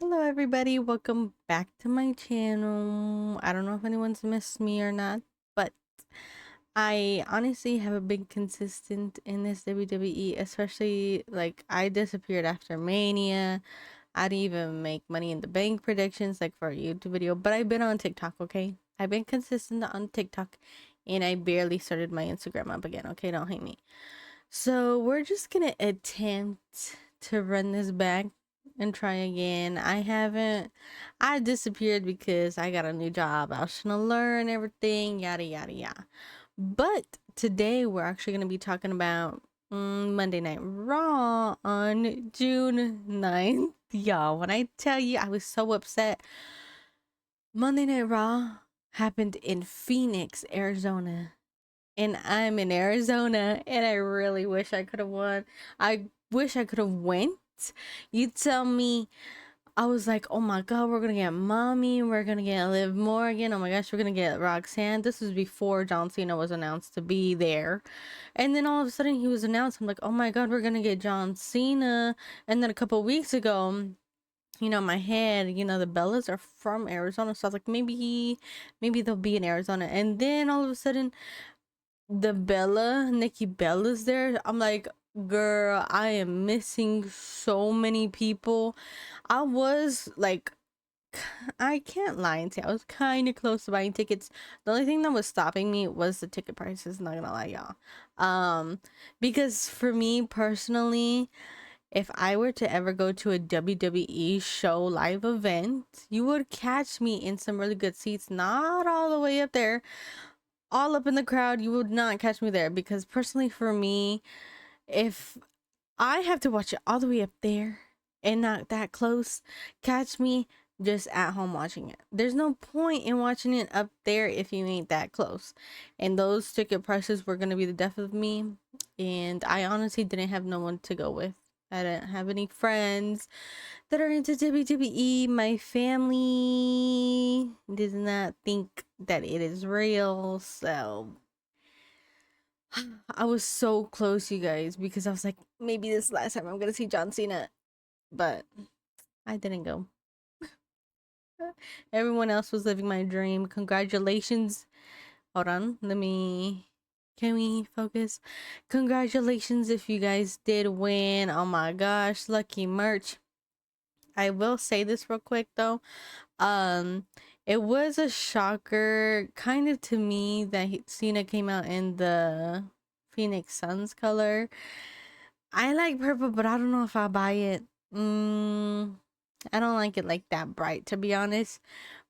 Hello everybody, welcome back to my channel. I don't know if anyone's missed me or not, but I honestly haven't been consistent in this WWE, especially like I disappeared after Mania. I didn't even make money in the bank predictions like for a YouTube video, but I've been on TikTok, okay? I've been consistent on TikTok and I barely started my Instagram up again, okay? Don't hate me. So we're just gonna attempt to run this back and try again. I disappeared because I got a new job. I was trying to learn everything, yada yada yada. But today we're actually gonna be talking about Monday Night Raw on June 9th. Y'all, when I tell you I was so upset, Monday Night Raw happened in Phoenix, Arizona, and I'm in Arizona, and I really wish I could have won. I wish I could have went. You tell me, I was like, oh my god, we're gonna get Mommy, we're gonna get Liv Morgan, oh my gosh, we're gonna get Roxanne. This was before John Cena was announced to be there, and then all of a sudden he was announced. I'm like, oh my god, we're gonna get John Cena. And then a couple weeks ago, my head, the Bellas are from Arizona, so I was like, maybe they'll be in Arizona. And then all of a sudden Nikki Bella's there. I'm like, girl, I am missing so many people. I was like, I can't lie and say I was kind of close to buying tickets. The only thing that was stopping me was the ticket prices. Not gonna lie, y'all. Because for me personally, if I were to ever go to a WWE show live event, you would catch me in some really good seats, not all the way up there, all up in the crowd. You would not catch me there because personally for me, if I have to watch it all the way up there and not that close, catch me just at home watching it. There's no point in watching it up there if you ain't that close. And those ticket prices were going to be the death of me, and I honestly didn't have no one to go with. I didn't have any friends that are into WWE. My family does not think that it is real, so I was so close, you guys, because I was like, maybe this last time I'm gonna see John Cena, but I didn't go. Everyone else was living my dream. Congratulations. Hold on, can we focus? Congratulations if you guys did win. Oh my gosh, lucky merch. I will say this real quick though. Um, it was a shocker, kind of to me, that Cena came out in the Phoenix Suns color. I like purple, but I don't know if I'll buy it. I don't like it like that bright, to be honest.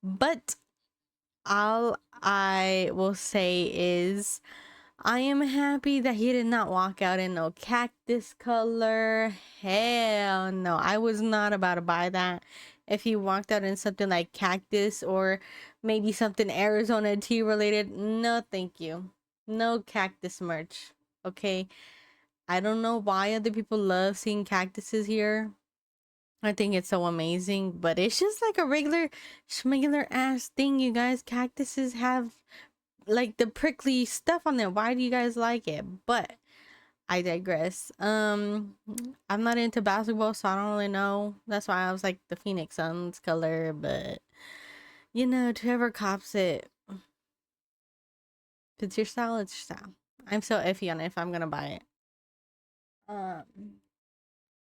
But all I will say is I am happy that he did not walk out in no cactus color. Hell no. I was not about to buy that. If he walked out in something like cactus or maybe something Arizona tea related, no thank you. No cactus merch. Okay. I don't know why other people love seeing cactuses here. I think it's so amazing, but it's just like a regular schmegular ass thing, you guys. Cactuses have like the prickly stuff on there. Why do you guys like it? But I digress. I'm not into basketball, so I don't really know. That's why I was like the Phoenix Suns color, but whoever cops it, if it's your style, it's your style. I'm so iffy on if I'm gonna buy it.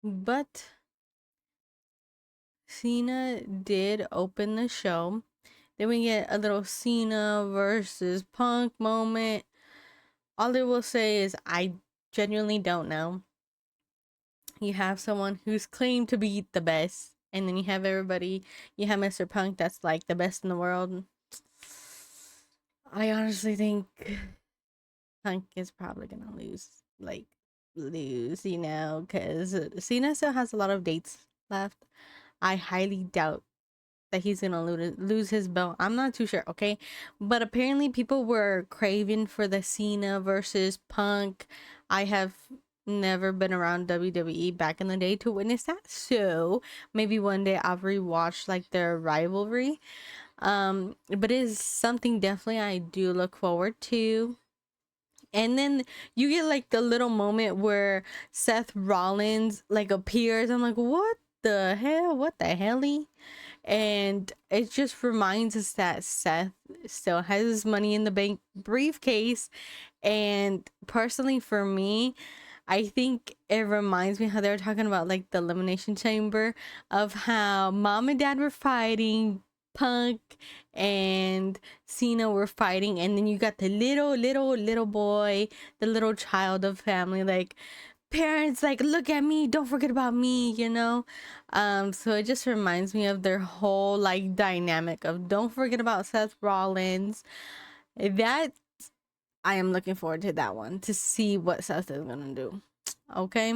But Cena did open the show. Then we get a little Cena versus Punk moment. All I will say is I genuinely don't know. You have someone who's claimed to be the best, and then you have everybody. You have Mr. Punk that's like the best in the world. I honestly think Punk is probably gonna lose. Like, lose, because Cena still has a lot of dates left. I highly doubt that he's gonna lose his belt. I'm not too sure, okay? But apparently people were craving for the Cena versus Punk. I have never been around WWE back in the day to witness that, so maybe one day I'll rewatch like their rivalry. But it is something definitely I do look forward to. And then you get like the little moment where Seth Rollins like appears. I'm like, what the hell? What the helly? And it just reminds us that Seth still has his money in the bank briefcase. And personally, for me, I think it reminds me how they were talking about like the elimination chamber, of how mom and dad were fighting, Punk and Cena were fighting, and then you got the little boy, the little child of family, like, parents, like, look at me, don't forget about me, you know. So it just reminds me of their whole like dynamic of don't forget about Seth Rollins. That, I am looking forward to that one, to see what Seth is gonna do. Okay,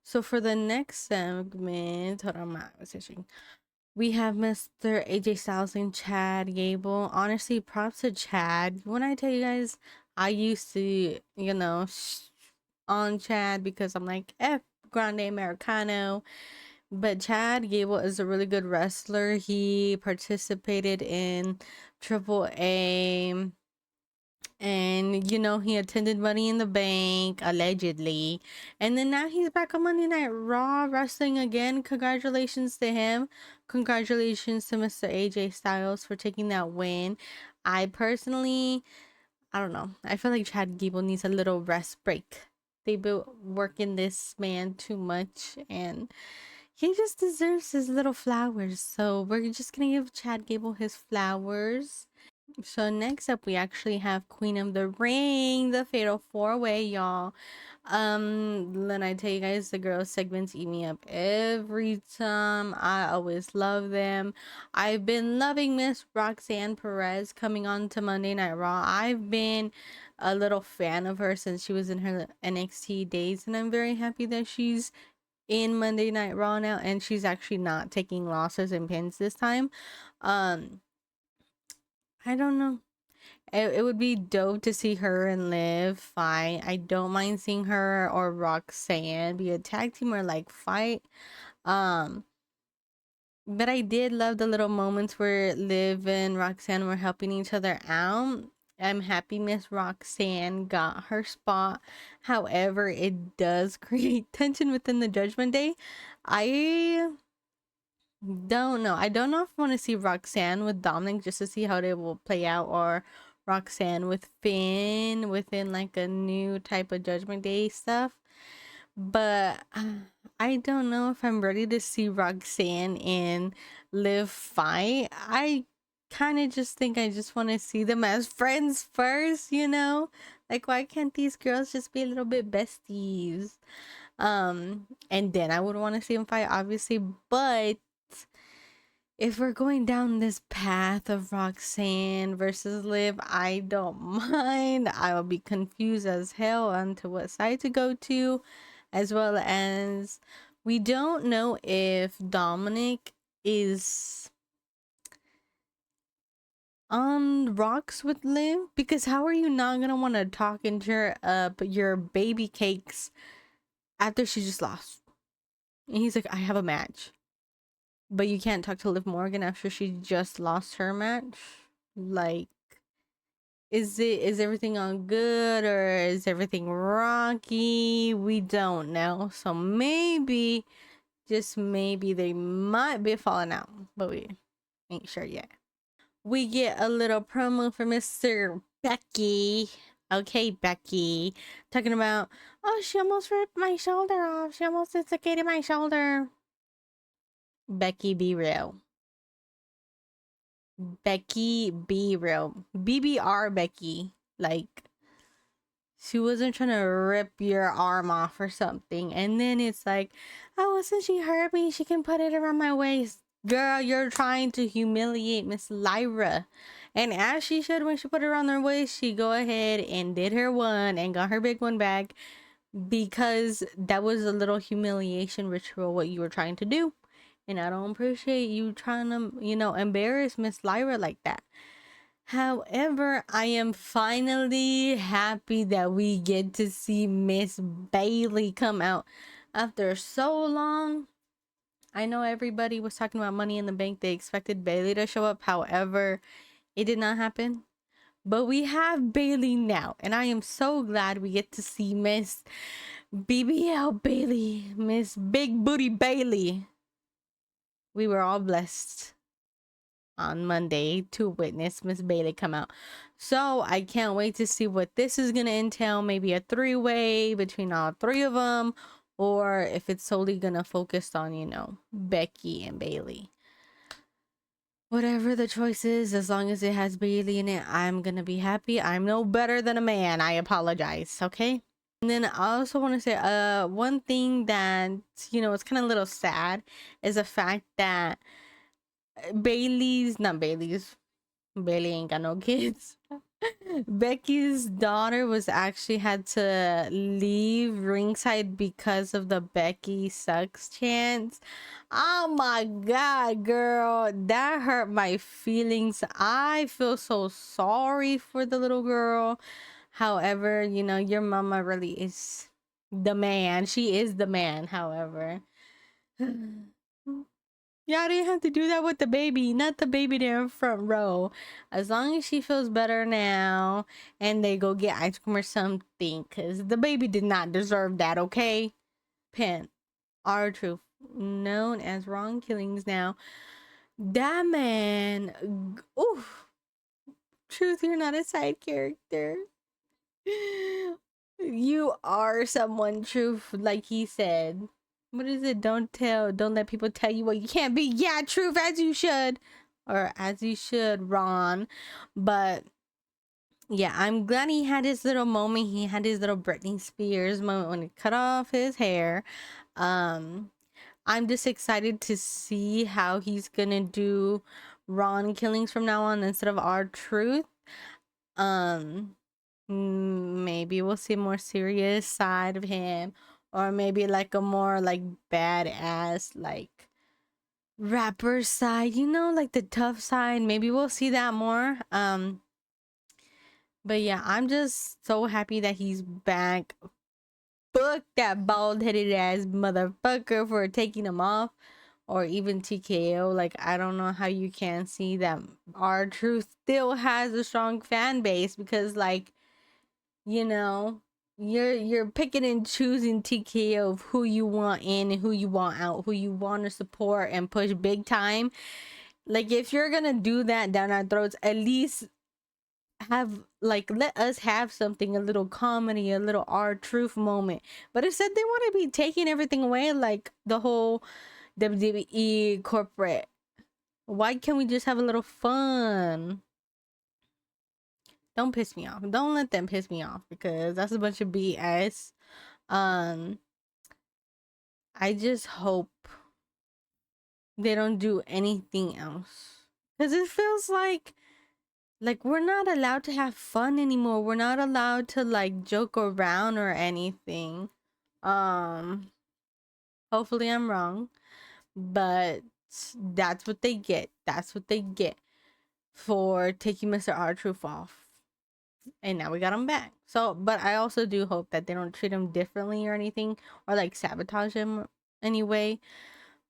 so for the next segment, hold on, I was searching. We have Mr. AJ Styles and Chad Gable. Honestly, props to Chad. When I tell you guys, I used to, you know, on Chad because I'm like, F Grande Americano. But Chad Gable is a really good wrestler. He participated in Triple A, and you know, he attended Money in the Bank allegedly, and then now he's back on Monday Night Raw wrestling again. Congratulations to him. Congratulations to Mr. AJ Styles for taking that win. I personally, I don't know, I feel like Chad Gable needs a little rest break. They've been working this man too much, and he just deserves his little flowers. So we're just gonna give Chad Gable his flowers. So next up, we actually have Queen of the Ring, the Fatal 4-Way, y'all. Then I tell you guys, the girls segments eat me up every time. I always love them. I've been loving Miss Roxanne Perez coming on to Monday Night Raw. I've been a little fan of her since she was in her NXT days, and I'm very happy that she's in Monday Night Raw now, and she's actually not taking losses and pins this time. I don't know. It would be dope to see her and Liv fight. I don't mind seeing her or Roxanne be a tag team or like fight. Um, but I did love the little moments where Liv and Roxanne were helping each other out. I'm happy Miss Roxanne got her spot. However, it does create tension within the Judgment Day. I don't know. I don't know if I want to see Roxanne with Dominic just to see how they will play out, or Roxanne with Finn within like a new type of Judgment Day stuff. But I don't know if I'm ready to see Roxanne and Liv fight. I kind of just think I just want to see them as friends first, you know? Like, why can't these girls just be a little bit besties? And then I would want to see them fight, obviously. But if we're going down this path of Roxanne versus Liv, I don't mind. I will be confused as hell on to what side to go to, as well as we don't know if Dominic is on rocks with Liv, because how are you not gonna want to talk and cheer up your baby cakes after she just lost? And he's like, I have a match. But you can't talk to Liv Morgan after she just lost her match? Like, is everything on good, or is everything rocky? We don't know. So maybe, just maybe, they might be falling out, but we ain't sure yet. We get a little promo for Mr. Becky. Okay, Becky. Talking about, oh, she almost ripped my shoulder off. She almost dislocated my shoulder. Becky, be real. Becky, be real. BBR Becky. Like, she wasn't trying to rip your arm off or something. And then it's like, oh, since she hurt me, she can put it around my waist. Girl, you're trying to humiliate Miss Lyra. And as she should, when she put it around her waist, she go ahead and did her one and got her big one back, because that was a little humiliation ritual what you were trying to do. And I don't appreciate you trying to, you know, embarrass Miss Lyra like that. However, I am finally happy that we get to see Miss Bailey come out after so long. I know everybody was talking about Money in the Bank. They expected Bailey to show up. However, it did not happen. But we have Bailey now. And I am so glad we get to see Miss BBL Bailey. Miss Big Booty Bailey. we were all blessed on Monday to witness Miss Bailey come out. So I can't wait to see what this is gonna entail. Maybe a three-way between all three of them, or if it's solely gonna focus on, you know, Becky and Bailey. Whatever the choice is, as long as it has Bailey in it, I'm gonna be happy. I'm no better than a man. I apologize, okay? And then I also want to say, one thing that, you know, it's kind of a little sad is the fact that not Bailey's, Bailey ain't got no kids. Becky's daughter was actually had to leave ringside because of the Becky sucks chants. Oh my god, girl, that hurt my feelings. I feel so sorry for the little girl. However, you know, your mama really is the man. She is the man, however. Yeah, I didn't have to do that with the baby, not the baby there in front row. As long as she feels better now and they go get ice cream or something, because the baby did not deserve that, okay? Pen, R-Truth, known as Wrong Killings now. That man, oof. Truth, you're not a side character. You are someone, Truth, like he said. What is it? Don't let people tell you what you can't be. Yeah, Truth, as you should. Or as you should, Ron. But yeah, I'm glad he had his little moment. He had his little Britney Spears moment when he cut off his hair. I'm just excited to see how he's gonna do Ron Killings from now on instead of R-Truth. Maybe we'll see a more serious side of him, or maybe like a more like badass like rapper side, you know, like the tough side. Maybe we'll see that more. But yeah, I'm just so happy that he's back. Fuck that bald-headed ass motherfucker for taking him off, or even TKO. Like, I don't know how you can see that R-Truth still has a strong fan base, because like, you know, you're picking and choosing TKO of who you want in and who you want out, who you want to support and push big time. Like, if you're gonna do that down our throats, at least have, like, let us have something, a little comedy, a little R-Truth moment. But instead they want to be taking everything away, like the whole WWE corporate. Why can't we just have a little fun? Don't piss me off. Don't let them piss me off, because that's a bunch of BS. I just hope they don't do anything else, because it feels like we're not allowed to have fun anymore. We're not allowed to like joke around or anything. Hopefully I'm wrong, but that's what they get. That's what they get for taking Mr. R-Truth off. And now we got him back. So, but I also do hope that they don't treat him differently or anything, or like sabotage him anyway.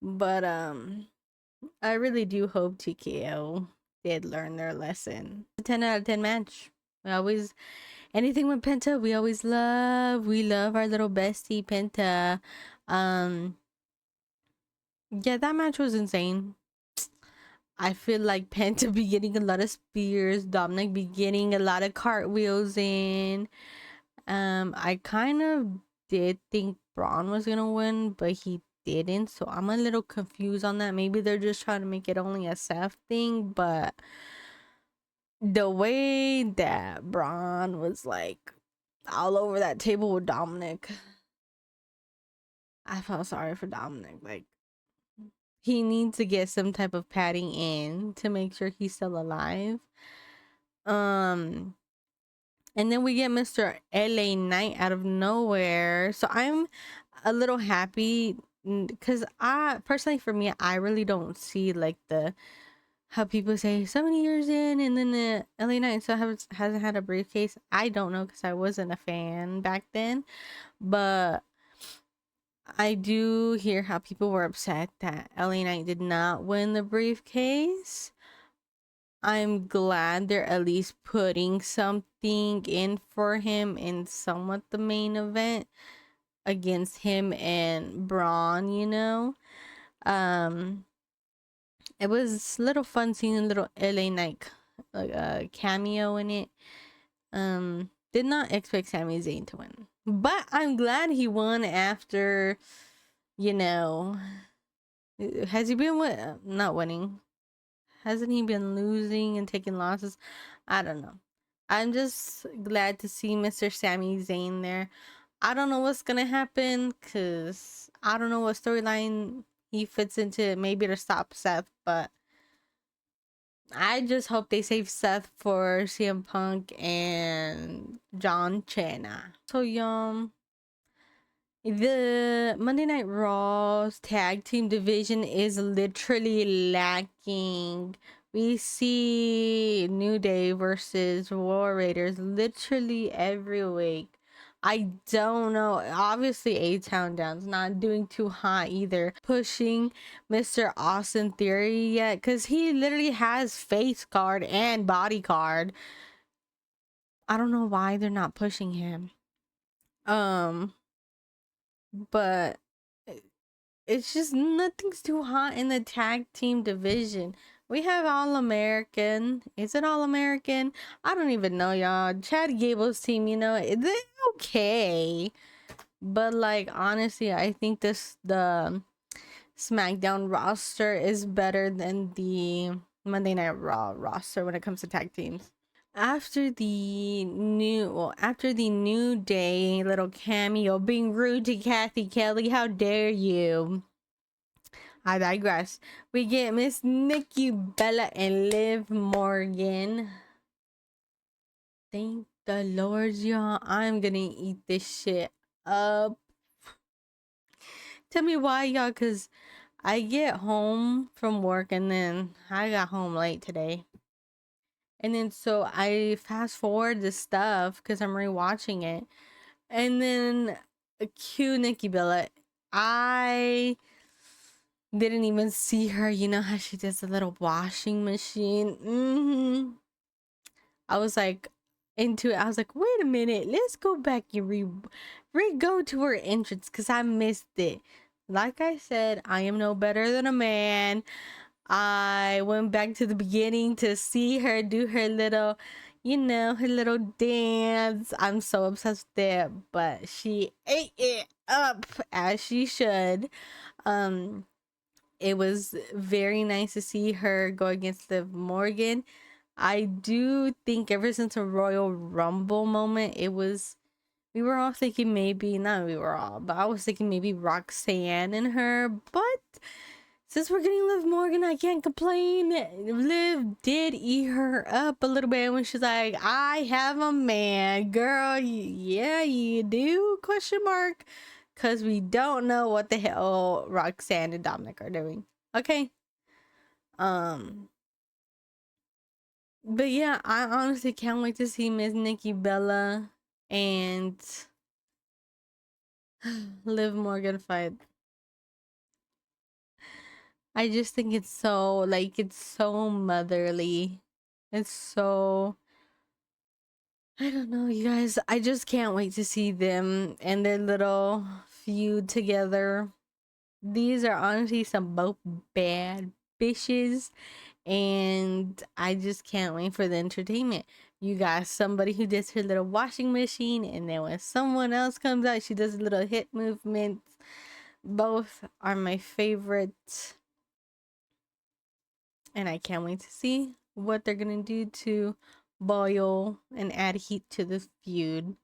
But I really do hope TKO did learn their lesson. A 10 out of 10 match. We always, anything with Penta, we always love. We love our little bestie Penta. Yeah, that match was insane. I feel like Penta be getting a lot of spears, Dominic be getting a lot of cartwheels in. I kind of did think Braun was gonna win, but he didn't, so I'm a little confused on that. Maybe they're just trying to make it only a Seth thing, but the way that Braun was like all over that table with Dominic, I felt sorry for Dominic. Like, he needs to get some type of padding in to make sure he's still alive. And then we get Mr. LA Knight out of nowhere. So I'm a little happy, because I personally, for me, I really don't see like the how people say so many years in and then the LA Knight still hasn't had a briefcase. I don't know, because I wasn't a fan back then, but I do hear how people were upset that LA Knight did not win the briefcase. I'm glad they're at least putting something in for him in somewhat the main event against him and Braun, you know. It was a little fun seeing a little LA Knight cameo in it. Did not expect Sami Zayn to win, but I'm glad he won after, you know, has he been not winning? Hasn't he been losing and taking losses? I don't know. I'm just glad to see Mr. Sami Zayn there. I don't know what's gonna happen because I don't know what storyline he fits into. Maybe to stop Seth, but I just hope they save Seth for CM Punk and johncena. So the Monday Night Raw's tag team division is literally lacking. We see New Day versus War Raiders literally every week. I don't know. Obviously, A-Town Down's not doing too hot either. Pushing Mr. Austin Theory yet, because he literally has face card and body card. I don't know why they're not pushing him. But it's just nothing's too hot in the tag team division. We have All American. Is it All American? I don't even know, y'all. Chad Gable's team, they're okay. But like honestly, I think the SmackDown roster is better than the Monday Night Raw roster when it comes to tag teams. After the New Day little cameo being rude to Kathy Kelly, how dare you? I digress. We get Miss Nikkibella and Liv Morgan. Thank the Lord, y'all. I'm gonna eat this shit up. Tell me why, y'all, because I get home from work and then I got home late today. And then so I fast forward the stuff because I'm rewatching it. And then cue Nikkibella. I didn't even see her. You know how she does a little washing machine? I was like into it. I was like, wait a minute. Let's go back and go to her entrance because I missed it. Like I said, I am no better than a man. I went back to the beginning to see her do her little, her little dance. I'm so obsessed with it, but she ate it up as she should. It was very nice to see her go against Liv Morgan. I do think ever since a Royal Rumble moment, we were all thinking maybe, not we were all, but I was thinking maybe Roxanne and her, but since we're getting Liv Morgan, I can't complain. Liv did eat her up a little bit when she's like, I have a man. Girl, yeah, you do? Question mark. Because we don't know what the hell Roxanne and Dominic are doing. Okay. But yeah, I honestly can't wait to see Miss Nikkibella and Liv Morgan fight. I just think it's so motherly. It's so, I don't know, you guys. I just can't wait to see them and their little feud together. These are honestly some both bad bitches, and I just can't wait for the entertainment. You got somebody who does her little washing machine, and then when someone else comes out, she does little hip movements. Both are my favorite, and I can't wait to see what they're gonna do to boil and add heat to this feud.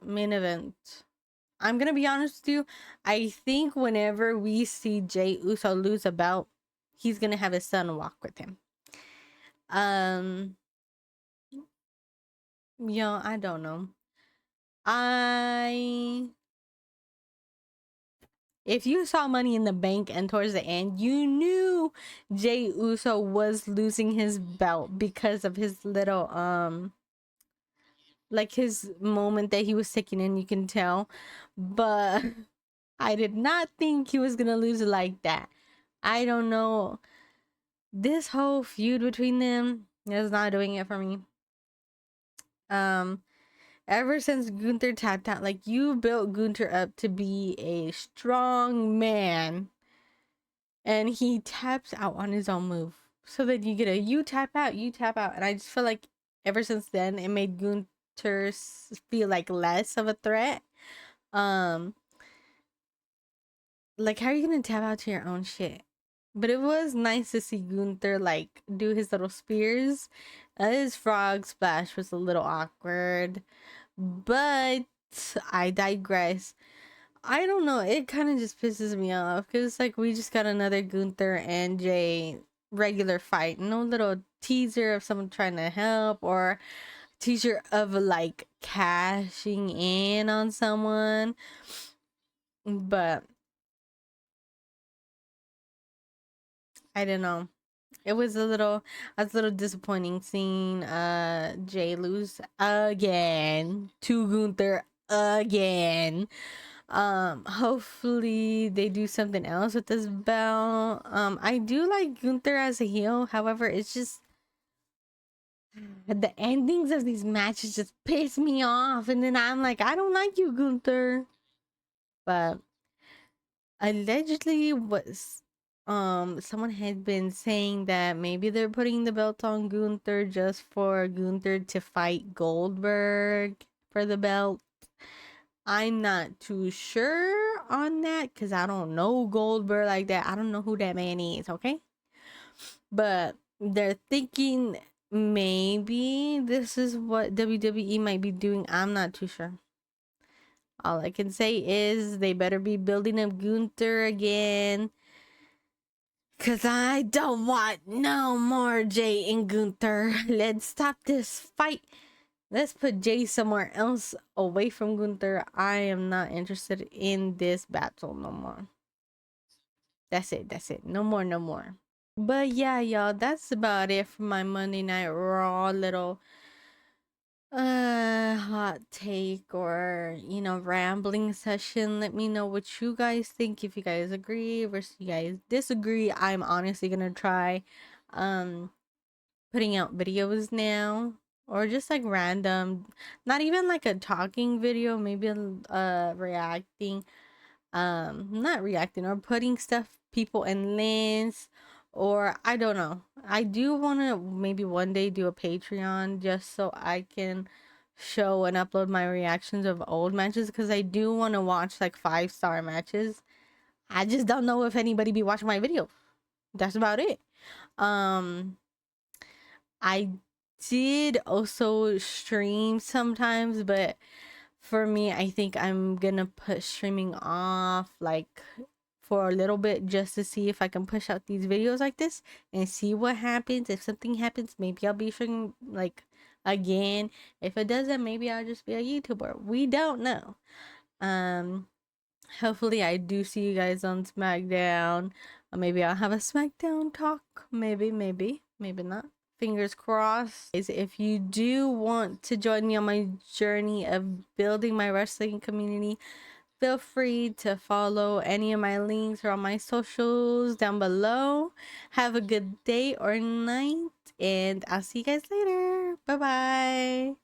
Main event. I'm gonna be honest with you. I think whenever we see Jey Uso lose a belt, he's gonna have his son walk with him. I don't know. If you saw Money in the Bank and towards the end, you knew Jey Uso was losing his belt because of his little like his moment that he was taking in, you can tell. But I did not think he was gonna lose it like that. I don't know. This whole feud between them is not doing it for me. Ever since Gunther tapped out, like, you built Gunther up to be a strong man, and he taps out on his own move. So then you get a you tap out, and I just feel like ever since then it made Gunther feel like less of a threat. Um, like how are you gonna tap out to your own shit? But it was nice to see Gunther like do his little spears. His frog splash was a little awkward, but I digress. I don't know. It kind of just pisses me off because it's like we just got another Gunther and Jay regular fight. No little teaser of someone trying to help or teaser of like cashing in on someone. But I don't know. It was a little disappointing seeing Jay lose again to Gunther again. Hopefully they do something else with this belt. I do like Gunther as a heel. However, it's just the endings of these matches just piss me off, and then I'm like, I don't like you, Gunther. But allegedly was someone had been saying that maybe they're putting the belt on Gunther just for Gunther to fight Goldberg for the belt. I'm not too sure on that because I don't know Goldberg like that. I don't know who that man is, okay? But they're thinking maybe this is what WWE might be doing. I'm not too sure. All I can say is they better be building up Gunther again. Cause I don't want no more Jay and Gunther. Let's stop this fight. Let's put Jay somewhere else away from Gunther. I am not interested in this battle no more. That's it. That's it. No more. No more. But yeah, y'all, that's about it for my Monday Night Raw little hot take or rambling session. Let me know what you guys think, if you guys agree versus you guys disagree. I'm honestly gonna try putting out videos now, or just like random, not even like a talking video, maybe reacting, not reacting, or putting stuff people in links, or I don't know. I do want to maybe one day do a Patreon just so I can show and upload my reactions of old matches, because I do want to watch like 5-star matches. I just don't know if anybody be watching my videos. That's about it. I did also stream sometimes, but for me, I think I'm gonna put streaming off like for a little bit just to see if I can push out these videos like this and see what happens. If something happens, maybe I'll be streaming like again. If it doesn't, maybe I'll just be a YouTuber. We don't know. Um Hopefully I do see you guys on SmackDown. Or maybe I'll have a SmackDown talk. Maybe not. Fingers crossed. If you do want to join me on my journey of building my wrestling community, feel free to follow any of my links or on my socials down below. Have a good day or night, and I'll see you guys later. Bye bye.